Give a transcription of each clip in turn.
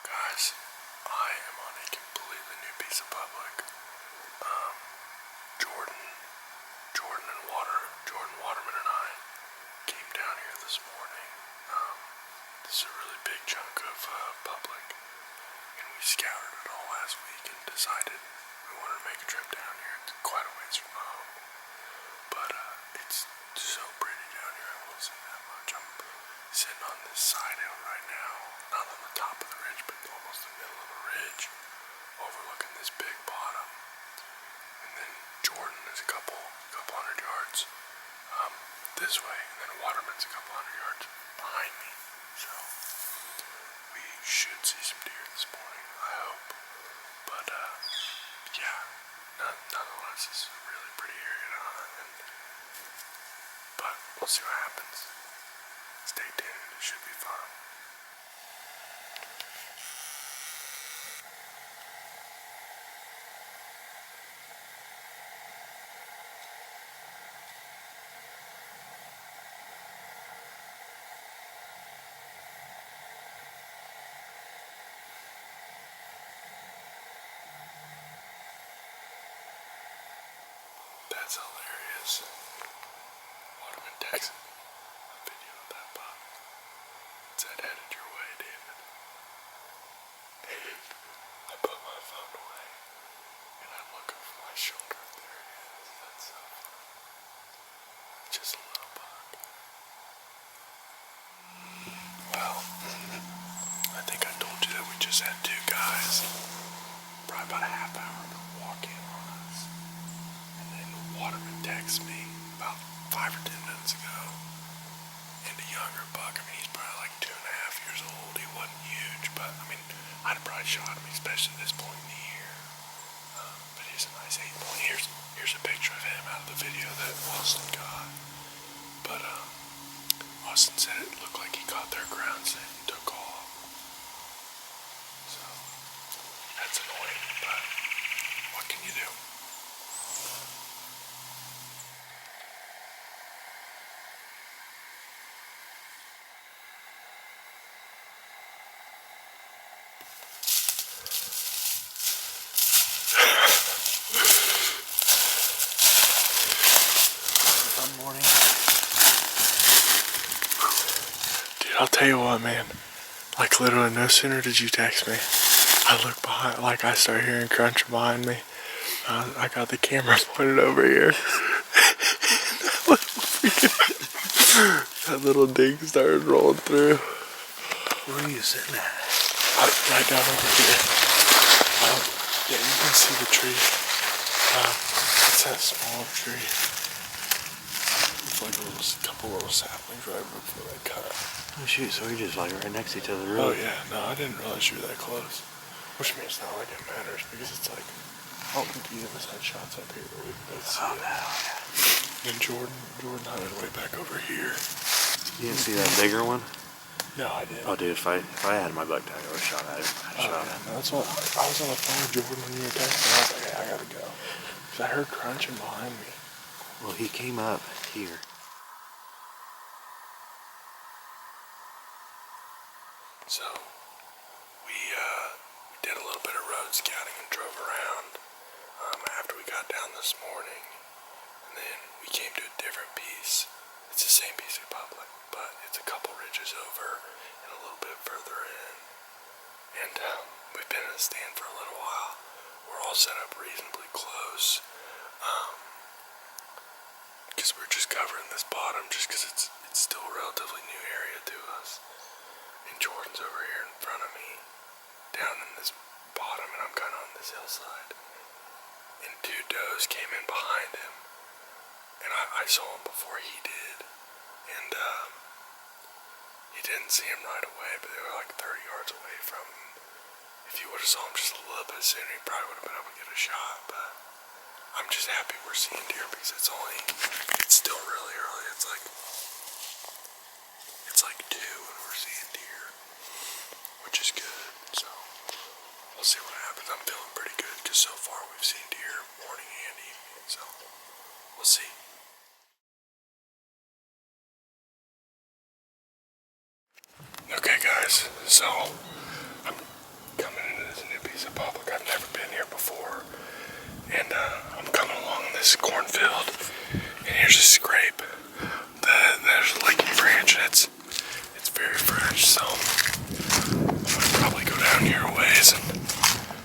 Guys, I am on a completely new piece of public. Jordan Waterman and I came down here this morning. This is a really big chunk of public, and we scouted it all last week and decided we wanted to make a trip down here. It's quite a ways from home, but it's so pretty down here, I will say that much. I'm sitting on this side hill right now, not on the top of the ridge, but almost the middle of the ridge, overlooking this big bottom. And then Jordan is a couple hundred yards this way, and then Waterman's a couple hundred yards behind me. So we should see some deer this morning, I hope. But yeah, nonetheless, it's a really pretty area to hunt. But we'll see what happens. Stay tuned, it should be fun. That's hilarious. Waterman texted me a video of that buck. It said, headed your way, David. I put my phone away and I look over my shoulder and there it is. That's so funny. Just a little buck. Well, I think I told you that we just had two guys, probably about a half hour to walk in on us. And then Waterman texted me about 5 or 10 minutes ago, and a younger buck. I mean, he's probably like 2.5 years old. He wasn't huge, but I mean, I'd have probably shot him, especially at this point in the year. But he's a nice 8 point. Here's a picture of him out of the video that Austin got. But Austin said it looked like he caught their ground scent and took off. So that's annoying, but what can you do? Morning. Dude, I'll tell you what, man. Like, literally, no sooner did you text me, I look behind, like, I start hearing crunching behind me. I got the camera pointed over here. That little ding started rolling through. Where are you sitting at? Right down over here. Yeah, you can see the tree. It's that small tree. It's like a couple little saplings right before they cut. Oh shoot, so we just like right next to each other, really? Oh yeah, no, I didn't realize you were that close. Which means not like it matters, because it's like, I don't think either of us had shots up here that we could both see. Oh no, yeah. And Jordan hunted way back over here. You didn't see that bigger one? No, I didn't. Oh dude, if I had my buck tag, I would have shot at it. Yeah, no, that's what, I was on the phone with Jordan when you were texting. I was like, hey, I gotta go. Because I heard crunching behind me. Well, he came up here. So, we did a little bit of road scouting and drove around after we got down this morning. And then we came to a different piece. It's the same piece of public, but it's a couple ridges over and a little bit further in. And we've been in a stand for a little while. We're all set up reasonably close. Because we're just covering this bottom just because it's still a relatively new area to us. And Jordan's over here in front of me, down in this bottom, and I'm kind of on this hillside. And two does came in behind him, and I saw him before he did. And he didn't see him right away, but they were like 30 yards away from him. If you would have saw him just a little bit sooner, he probably would have been able to get a shot. But I'm just happy we're seeing deer because it's still really early. It's like 2 and we're seeing deer, which is good. So we'll see what happens. I'm feeling pretty good because so far we've seen deer morning and evening. So we'll see. Okay, guys. So I'm piece of public. I've never been here before. And I'm coming along this cornfield, and here's a scrape. There's a licking branch, and it's very fresh, so I'm gonna probably go down here a ways and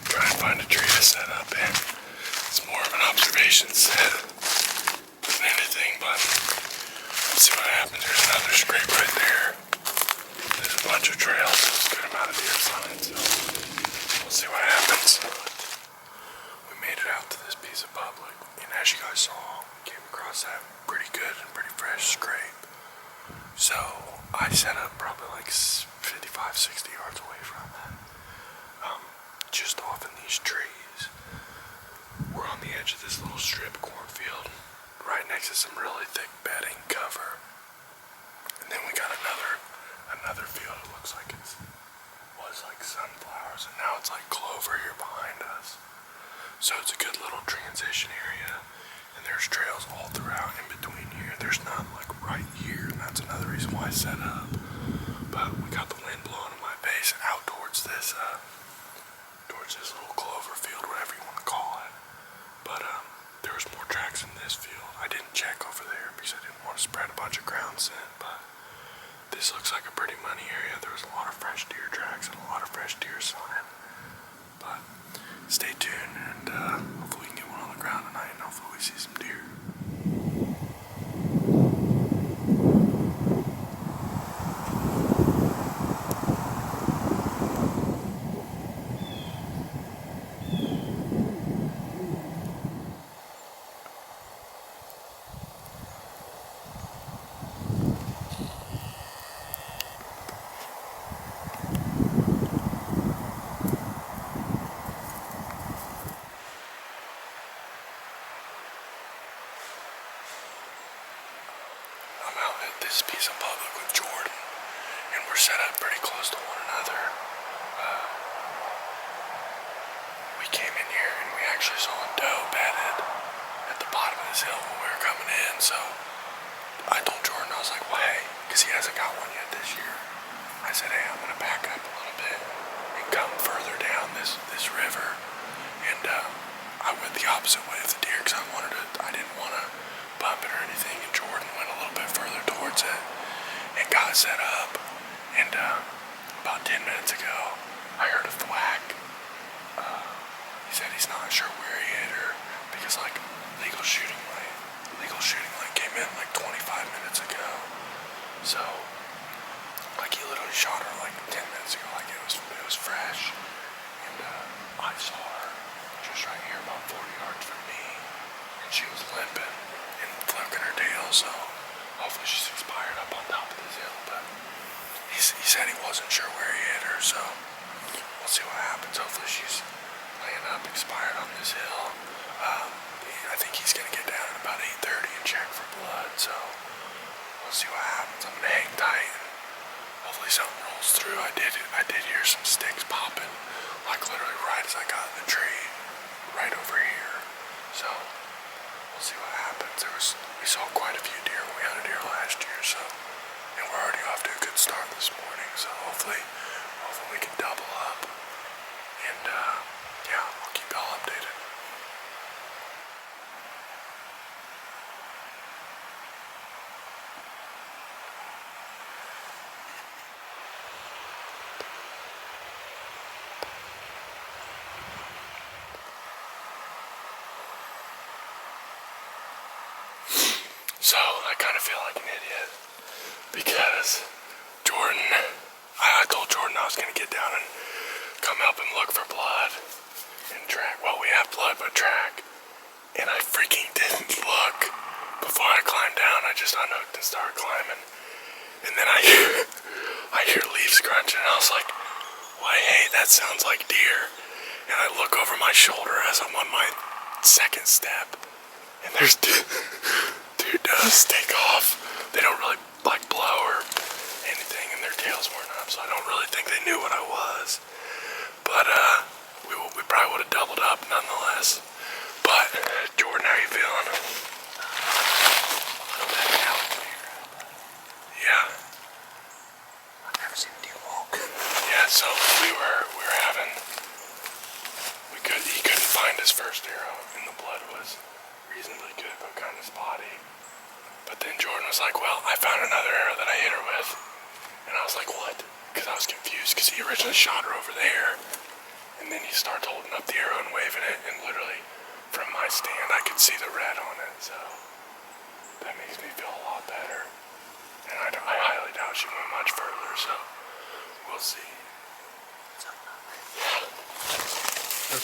try and find a tree to set up in. It's more of an observation set than anything, but let's see what happens. There's another scrape right there. There's a bunch of trails, so it's a good amount of deer signs, so we'll see what happens. We made it out to this piece of public, and as you guys saw, we came across that pretty good and pretty fresh scrape. So I set up probably like 55, 60 yards away from it, just off in these trees. We're on the edge of this little strip cornfield, right next to some really thick bedding cover. And then we got another field. It looks like it was like sunflowers, and now it's like clover here behind us. So it's a good little transition area, and there's trails all throughout in between here. There's none like right here, and that's another reason why I set up. But we got the wind blowing in my face out towards this little clover field, whatever you want to call it. But there was more tracks in this field. I didn't check over there because I didn't want to spread a bunch of ground scent, but this looks like a pretty money area. There was a lot of fresh deer tracks and a lot of fresh deer sign. But stay tuned, and hopefully we can get one on the ground tonight, and hopefully we see some deer. I'm out at this piece of public with Jordan, and we're set up pretty close to one another. We came in here and we actually saw a doe bedded at the bottom of this hill when we were coming in, so I told Jordan, I was like, well, hey, because he hasn't got one yet this year. I said, hey, I'm going to back up a little bit and come further down this river, and I went the opposite way of the deer because I didn't want to bump it or anything, and Jordan went a little bit further towards it and got set up, and about 10 minutes ago I heard a thwack. He said he's not sure where he hit her because like legal shooting light came in like 25 minutes ago, so like he literally shot her like 10 minutes ago, like it was fresh, and I saw her just right here about 40 yards from me, and she was limping and flicking her tail, so hopefully she's expired up on top of this hill, but he said he wasn't sure where he hit her, so we'll see what happens. Hopefully she's laying up expired on this hill. I think he's going to get down at about 8:30 and check for blood, so we'll see what happens. I'm going to hang tight, and hopefully something rolls through. I did hear some sticks popping, like literally right as I got in the tree, right over here, so we'll see what happens. We saw quite a few deer when we hunted here last year, so, and we're already off to a good start this morning, so hopefully we can double up, and yeah, I'll keep y'all updated. So I kind of feel like an idiot because I told Jordan I was going to get down and come help him look for blood and track. Well, we have blood, but track. And I freaking didn't look before I climbed down. I just unhooked and started climbing. And then I hear leaves crunching, and I was like, well, hey, that sounds like deer. And I look over my shoulder as I'm on my second step, and there's deer does take off. They don't really like blow or anything, and their tails weren't up, so I don't really think they knew what I was. But we probably would have doubled up nonetheless. But Jordan, how you feeling? A little bit out here. Yeah. I've never seen a deer walk. Yeah, so we were having find his first arrow, and the blood was reasonably good, but kind of spotty. But then Jordan was like, well, I found another arrow that I hit her with. And I was like, what? Because I was confused, because he originally shot her over there. And then he started holding up the arrow and waving it, and literally, from my stand, I could see the red on it, so that makes me feel a lot better. And I highly doubt she went much further, so we'll see.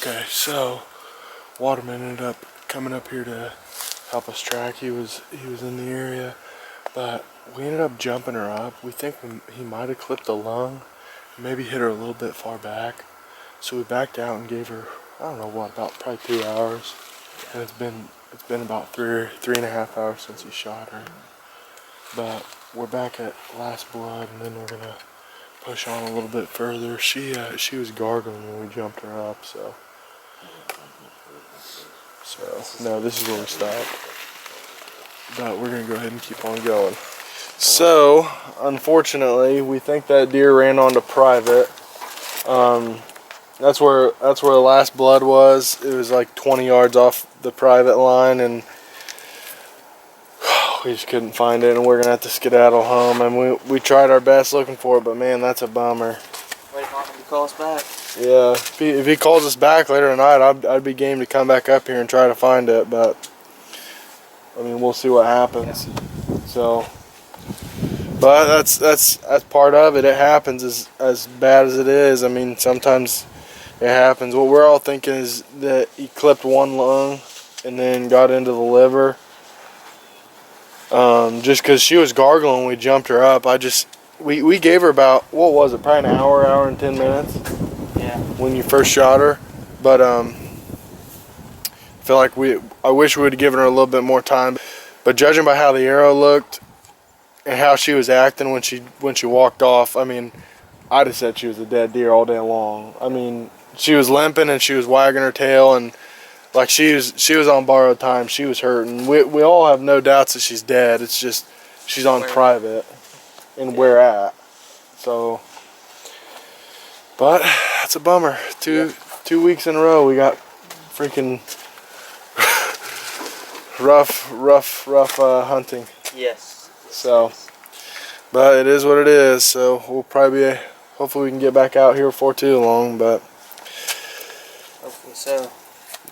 Okay, so Waterman ended up coming up here to help us track. He was in the area, but we ended up jumping her up. We think he might have clipped the lung, maybe hit her a little bit far back. So we backed out and gave her, I don't know what, about probably 2 hours. And it's been about three and a half hours since he shot her. But we're back at last blood, and then we're gonna push on a little bit further. She was gargling when we jumped her up, so no, this is where we stopped. But we're gonna go ahead and keep on going. So unfortunately, we think that deer ran onto private. That's where the last blood was. It was like 20 yards off the private line, and we just couldn't find it, and we're gonna have to skedaddle home. And we tried our best looking for it, but man, that's a bummer. Waiting on him to call us back. Yeah, if he calls us back later tonight, I'd be game to come back up here and try to find it, but I mean, we'll see what happens. Yeah. So, but that's part of it. It happens as bad as it is. I mean, sometimes it happens. What we're all thinking is that he clipped one lung and then got into the liver. Just because she was gargling when we jumped her up. We gave her about, what was it, probably an hour and 10 minutes? Yeah. When you first shot her. But I feel like I wish we would have given her a little bit more time. But judging by how the arrow looked and how she was acting when she walked off, I mean, I'd have said she was a dead deer all day long. I mean, she was limping and she was wagging her tail, and like she was on borrowed time. She was hurting. We all have no doubts that she's dead. It's just she's on private and where at. So, but that's a bummer. Two weeks in a row we got freaking rough hunting. Yes. So, but it is what it is. So we'll probably hopefully we can get back out here before too long. But hopefully so.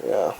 Yeah.